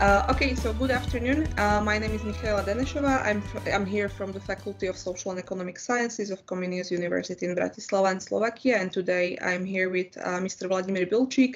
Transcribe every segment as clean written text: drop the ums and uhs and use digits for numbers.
Okay, so good afternoon. My name is Michaela Dénešová. I'm here from the Faculty of Social and Economic Sciences of Comenius University in Bratislava and Slovakia. And today I'm here with Mr. Vladimír Bilčík,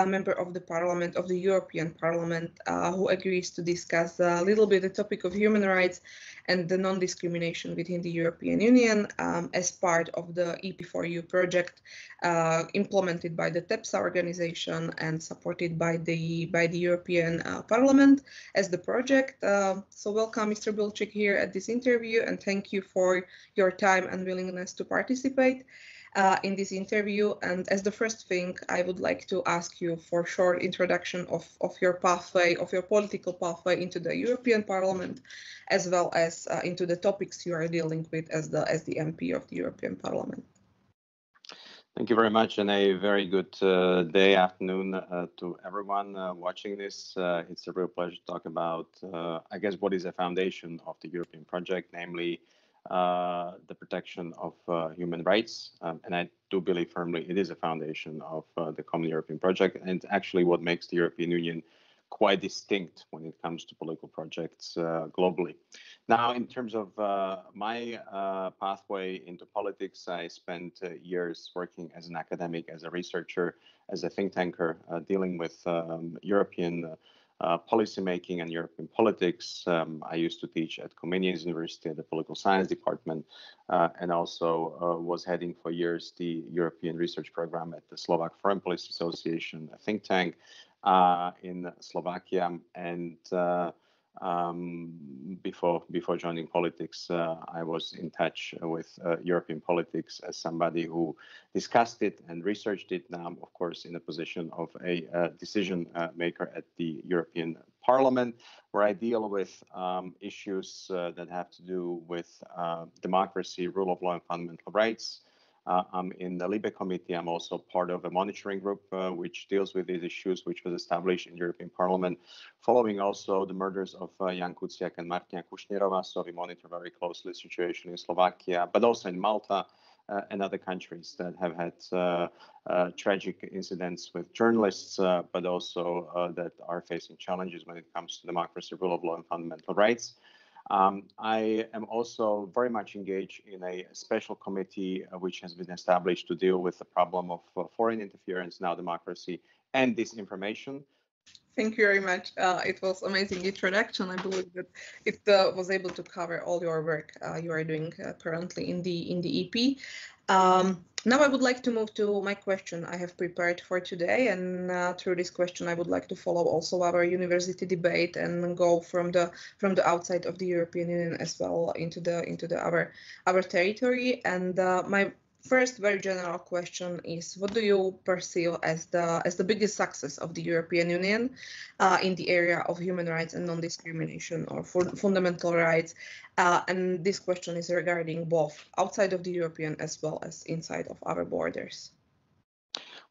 member of the Parliament of the European Parliament, who agrees to discuss a little bit the topic of human rights and the non-discrimination within the European Union as part of the EP4U project implemented by the TEPSA organization and supported by the European Parliament as the project. So welcome, Mr. Bilčík, here at this interview, and thank you for your time and willingness to participate in this interview. And as the first thing, I would like to ask you for a short introduction of your pathway, of your political pathway into the European Parliament, as well as into the topics you are dealing with as the MP of the European Parliament. Thank you very much, and a very good afternoon to everyone watching this. It's a real pleasure to talk about, I guess, what is a foundation of the European project, namely the protection of human rights. And I do believe firmly it is a foundation of the common European project, and actually what makes the European Union quite distinct when it comes to political projects globally. Now, in terms of my pathway into politics, I spent years working as an academic, as a researcher, as a think tanker, dealing with European policy making and European politics. I used to teach at Comenius University at the political science department, and also was heading for years the European research program at the Slovak Foreign Policy Association, a think tank in Slovakia. And before joining politics, I was in touch with European politics as somebody who discussed it and researched it. Now, of course, in a position of a decision maker at the European Parliament, where I deal with issues that have to do with democracy, rule of law, and fundamental rights. I'm in the LIBE committee. I'm also part of a monitoring group which deals with these issues, which was established in the European Parliament, following also the murders of Jan Kuciak and Martina Kušnírova. So we monitor very closely the situation in Slovakia, but also in Malta and other countries that have had tragic incidents with journalists, but also that are facing challenges when it comes to democracy, rule of law, and fundamental rights. I am also very much engaged in a special committee which has been established to deal with the problem of foreign interference in our democracy and disinformation. Thank you very much. It was amazing introduction. I believe that it was able to cover all your work you are doing currently in the EP. Now I would like to move to my question I have prepared for today, and through this question I would like to follow also our university debate and go from the outside of the European Union as well into our territory. And my first very general question is, what do you perceive as the biggest success of the European Union in the area of human rights and non-discrimination or fundamental rights? And this question is regarding both outside of the European as well as inside of our borders.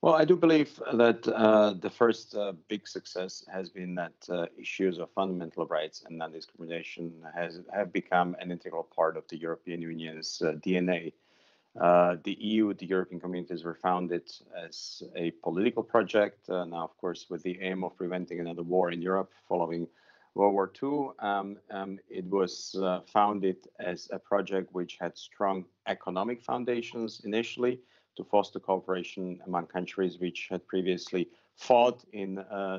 Well, I do believe that the first big success has been that issues of fundamental rights and non-discrimination have become an integral part of the European Union's DNA. The EU, the European communities, were founded as a political project, now, of course, with the aim of preventing another war in Europe following World War II. It was founded as a project which had strong economic foundations initially to foster cooperation among countries which had previously fought in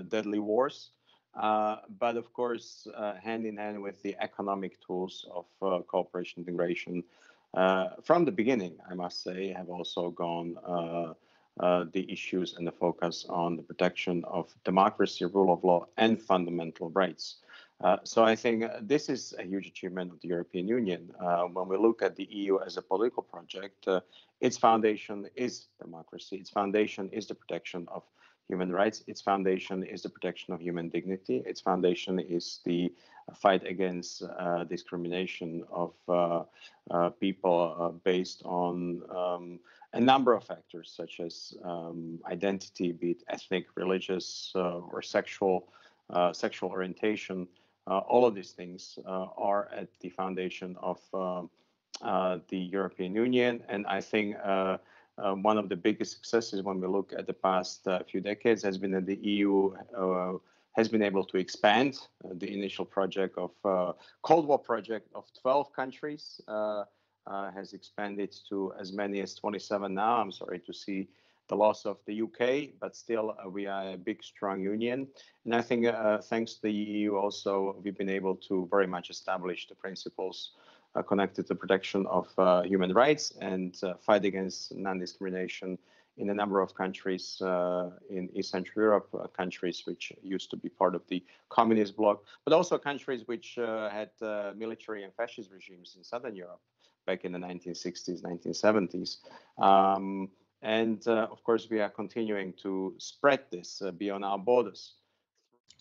deadly wars. But of course, hand in hand with the economic tools of cooperation integration, from the beginning, I must say, have also gone the issues and the focus on the protection of democracy, rule of law, and fundamental rights. So I think this is a huge achievement of the European Union. When we look at the EU as a political project, its foundation is democracy. Its foundation is the protection of human rights. Its foundation is the protection of human dignity. Its foundation is the fight against discrimination of people based on a number of factors, such as identity, be it ethnic, religious, or sexual orientation. All of these things are at the foundation of the European Union, and I think one of the biggest successes when we look at the past few decades has been that the EU has been able to expand. The initial project of Cold War project of 12 countries has expanded to as many as 27 now. I'm sorry to see the loss of the UK, but still we are a big, strong union. And I think thanks to the EU also, we've been able to very much establish the principles connected to protection of human rights and fight against non-discrimination in a number of countries in East Central Europe, countries which used to be part of the communist bloc, but also countries which had military and fascist regimes in Southern Europe back in the 1960s, 1970s. And of course, we are continuing to spread this beyond our borders.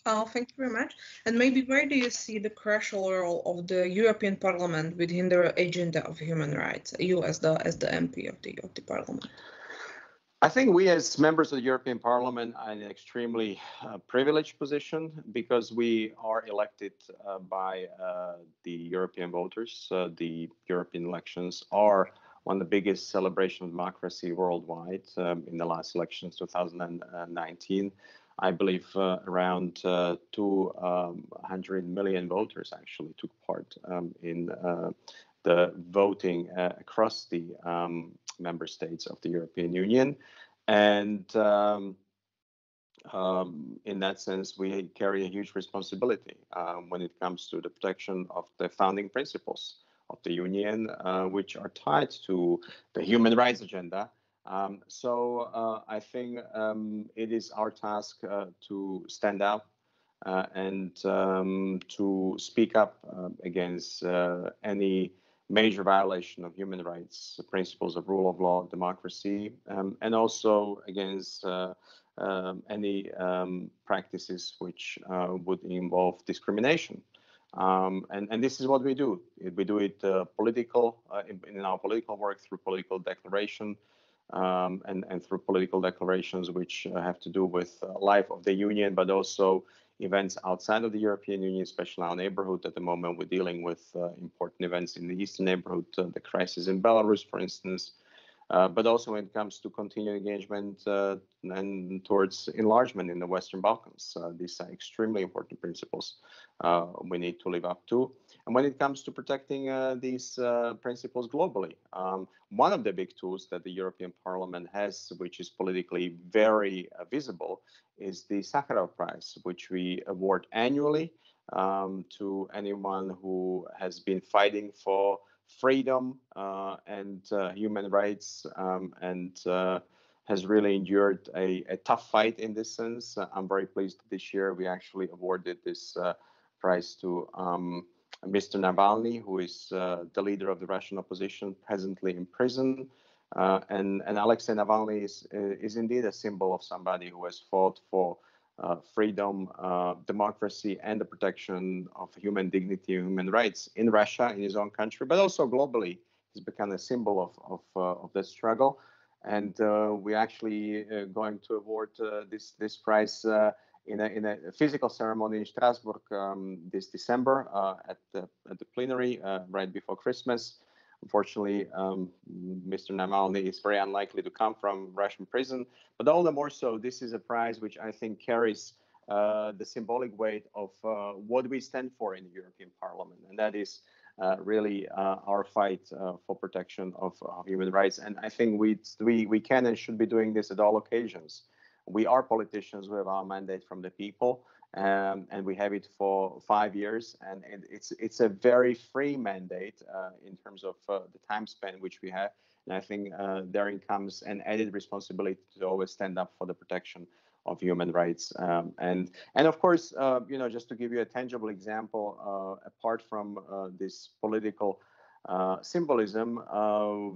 Thank you very much. And maybe where do you see the crucial role of the European Parliament within the agenda of human rights? You as the MP of the Parliament. I think we as members of the European Parliament are in an extremely privileged position because we are elected by the European voters. The European elections are one of the biggest celebrations of democracy worldwide. In the last elections, 2019, I believe around 200 million voters actually took part in the voting across the member states of the European Union. And in that sense, we carry a huge responsibility when it comes to the protection of the founding principles of the Union, which are tied to the human rights agenda. So I think it is our task to stand up and to speak up against any major violation of human rights, the principles of rule of law, democracy, and also against any practices which would involve discrimination. And this is what we do. We do it in our political work through political declaration and through political declarations which have to do with life of the Union, but also events outside of the European Union, especially our neighborhood. At the moment, we're dealing with important events in the eastern neighborhood, the crisis in Belarus, for instance, but also when it comes to continued engagement and towards enlargement in the Western Balkans. These are extremely important principles we need to live up to. And when it comes to protecting these principles globally, one of the big tools that the European Parliament has, which is politically very visible, is the Sakharov Prize, which we award annually to anyone who has been fighting for freedom and human rights and has really endured a tough fight in this sense. I'm very pleased that this year we actually awarded this prize to Mr. Navalny, who is the leader of the Russian opposition, presently in prison. And Alexei Navalny is indeed a symbol of somebody who has fought for freedom, democracy, and the protection of human dignity and human rights in Russia, in his own country, but also globally. He's become a symbol of that struggle. And we're actually going to award this prize in a physical ceremony in Strasbourg this December at the plenary right before Christmas. Unfortunately, Mr. Navalny is very unlikely to come from Russian prison, but all the more so, this is a prize which I think carries the symbolic weight of what we stand for in the European Parliament, and that is really our fight for protection of human rights. And I think we can and should be doing this at all occasions. We are politicians. We have our mandate from the people. And we have it for 5 years, and it's a very free mandate in terms of the time span which we have. And I think therein comes an added responsibility to always stand up for the protection of human rights. And of course, just to give you a tangible example, apart from this political symbolism,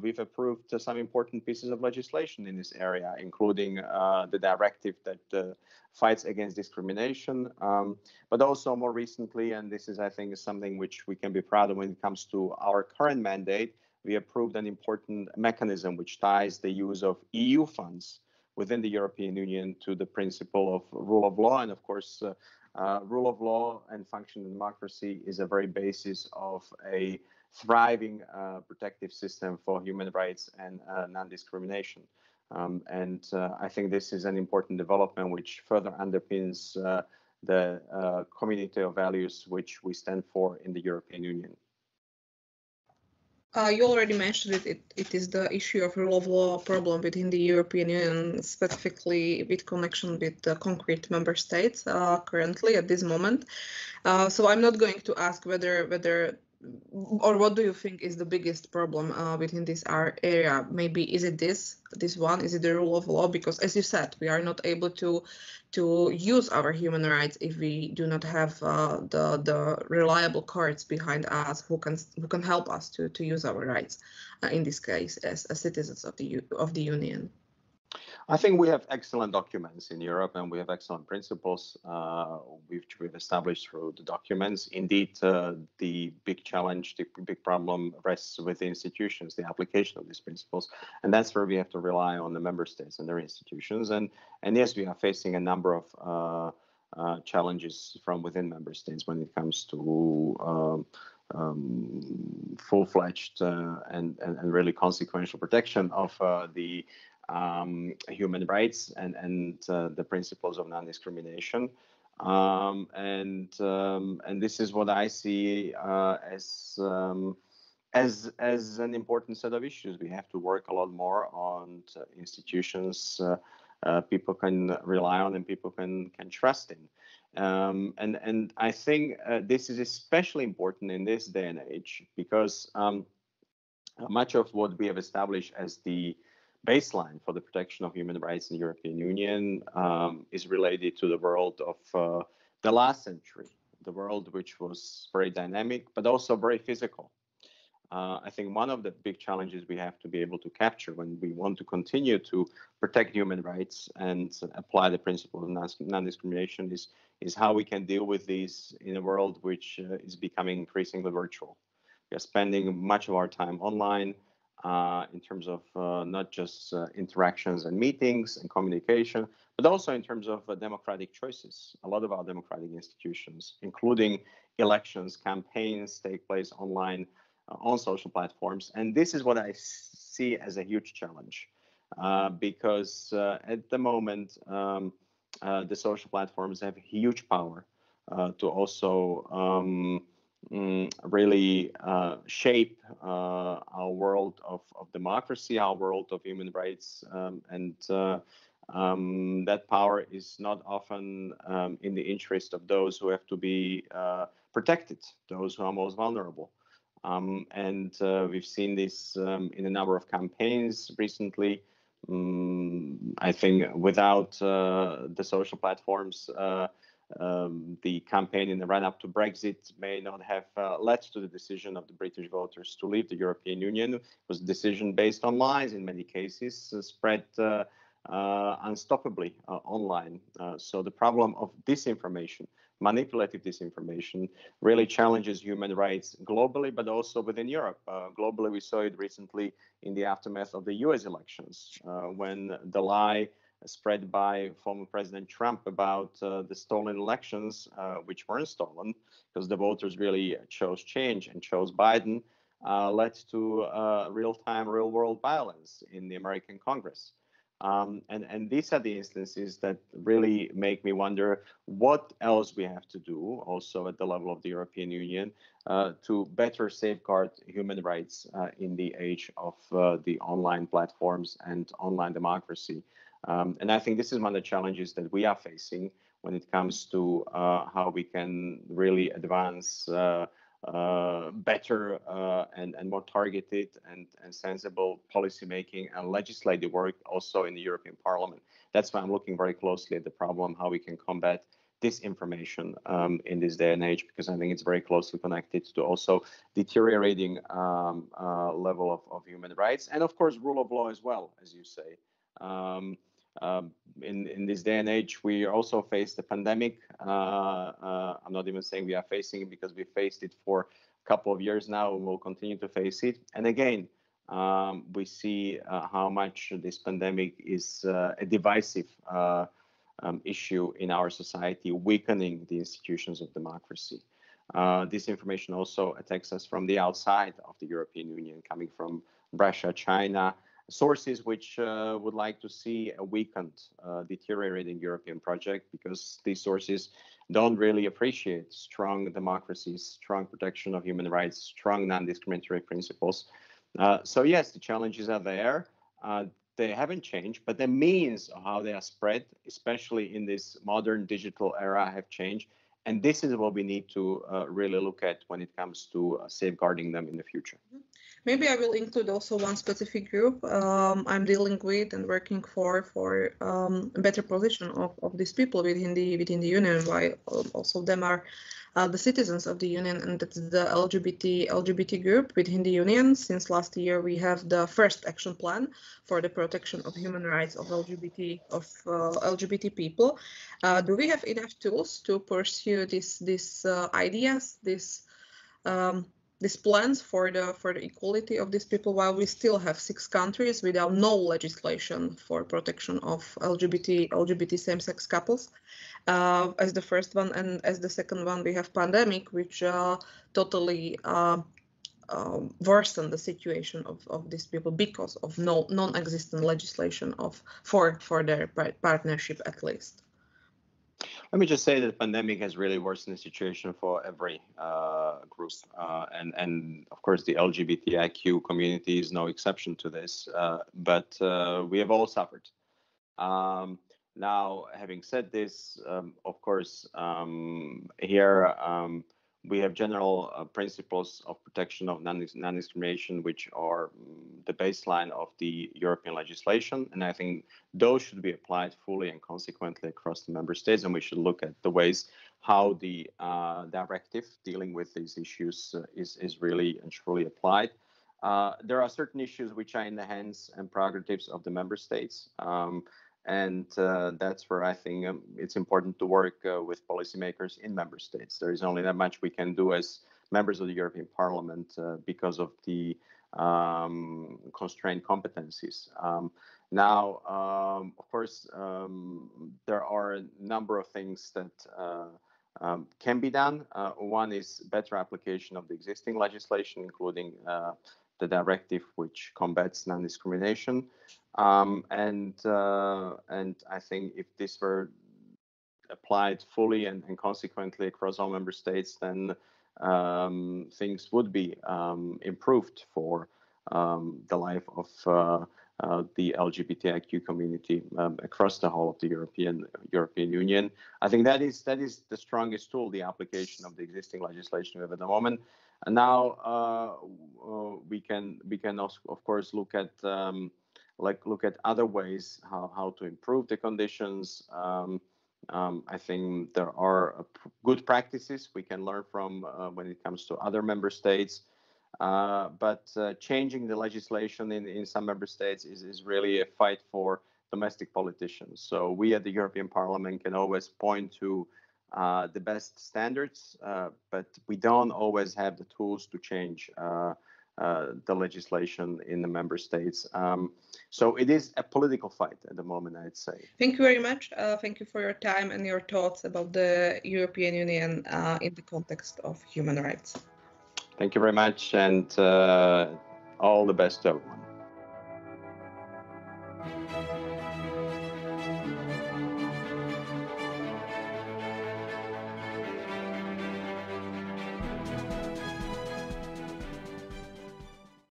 we've approved some important pieces of legislation in this area, including the directive that fights against discrimination, but also more recently, and this is, I think, something which we can be proud of when it comes to our current mandate, we approved an important mechanism which ties the use of EU funds within the European Union to the principle of rule of law. And of course, rule of law and functioning democracy is a very basis of a thriving protective system for human rights and non-discrimination. And I think this is an important development which further underpins the community of values which we stand for in the European Union. You already mentioned it. It is the issue of rule of law problem within the European Union, specifically with connection with the concrete member states currently at this moment. So I'm not going to ask whether or what do you think is the biggest problem within this area? Maybe is it this one? Is it the rule of law? Because as you said, we are not able to use our human rights if we do not have the reliable courts behind us who can help us to use our rights. In this case, as citizens of the Union. I think we have excellent documents in Europe, and we have excellent principles which we've established through the documents. Indeed, the big challenge, the big problem rests with the institutions, the application of these principles, and that's where we have to rely on the member states and their institutions. And yes, we are facing a number of challenges from within member states when it comes to full-fledged and really consequential protection of the human rights and the principles of non-discrimination, and this is what I see as an important set of issues. We have to work a lot more on institutions people can rely on and people can trust in. And I think this is especially important in this day and age because much of what we have established as the baseline for the protection of human rights in the European Union is related to the world of the last century, the world which was very dynamic, but also very physical. I think one of the big challenges we have to be able to capture when we want to continue to protect human rights and apply the principle of non-discrimination is how we can deal with these in a world which is becoming increasingly virtual. We are spending much of our time online in terms of not just interactions and meetings and communication, but also in terms of democratic choices. A lot of our democratic institutions, including elections, campaigns, take place online on social platforms. And this is what I see as a huge challenge because at the moment, the social platforms have huge power to also really shape our world of democracy, our world of human rights, and that power is not often in the interest of those who have to be protected, those who are most vulnerable. And we've seen this in a number of campaigns recently. I think without the social platforms, the campaign in the run-up to Brexit may not have led to the decision of the British voters to leave the European Union. It was a decision based on lies in many cases, spread unstoppably online. So the problem of disinformation, manipulative disinformation, really challenges human rights globally, but also within Europe. Globally, we saw it recently in the aftermath of the US elections, when the lie spread by former President Trump about the stolen elections, which weren't stolen because the voters really chose change and chose Biden, led to real-time, real-world violence in the American Congress. And these are the instances that really make me wonder what else we have to do also at the level of the European Union to better safeguard human rights in the age of the online platforms and online democracy. And I think this is one of the challenges that we are facing when it comes to how we can really advance better and more targeted and sensible policymaking and legislative work also in the European Parliament. That's why I'm looking very closely at the problem, how we can combat disinformation in this day and age, because I think it's very closely connected to also deteriorating level of human rights and, of course, rule of law as well, as you say. In this day and age, we also face the pandemic. I'm not even saying we are facing it because we faced it for a couple of years now and we'll continue to face it. And again, we see how much this pandemic is a divisive issue in our society, weakening the institutions of democracy. This information also attacks us from the outside of the European Union, coming from Russia, China, sources which would like to see a weakened, deteriorating European project, because these sources don't really appreciate strong democracies, strong protection of human rights, strong non-discriminatory principles. So yes, the challenges are there. They haven't changed, but the means of how they are spread, especially in this modern digital era, have changed. And this is what we need to really look at when it comes to safeguarding them in the future. Maybe I will include also one specific group I'm dealing with and working for a better position of these people within the union, while also them are the citizens of the union, and that's the LGBT group within the union. Since last year, we have the first action plan for the protection of human rights of LGBT people. Do we have enough tools to pursue these ideas, these plans for the equality of these people, while we still have 6 countries without no legislation for protection of LGBT same-sex couples, as the first one, and as the second one we have pandemic, which totally worsen the situation of these people because of non-existent legislation for their partnership, at least. Let me just say that the pandemic has really worsened the situation for every group, and of course the LGBTIQ community is no exception to this. But we have all suffered. Now, having said this, of course, here we have general principles of protection of non-discrimination, which are the baseline of the European legislation. And I think those should be applied fully and consequently across the member states. And we should look at the ways how the directive dealing with these issues is really and truly applied. There are certain issues which are in the hands and prerogatives of the member states. And that's where I think it's important to work with policymakers in member states. There is only that much we can do as members of the European Parliament because of the constrained competencies. Now, of course, there are a number of things that can be done. One is better application of the existing legislation, including the directive which combats non-discrimination. And I think if this were applied fully and consequently across all member states, then things would be improved for the life of the LGBTIQ community across the whole of the European Union. I think that is the strongest tool, the application of the existing legislation we have at the moment. And now we can also, of course, look at other ways how to improve the conditions. I think there are good practices we can learn from when it comes to other member states. But changing the legislation in some member states is really a fight for domestic politicians. So we at the European Parliament can always point to the best standards, but we don't always have the tools to change the legislation in the member states. So it is a political fight at the moment, I'd say. Thank you very much. Thank you for your time and your thoughts about the European Union in the context of human rights. Thank you very much, and all the best to everyone.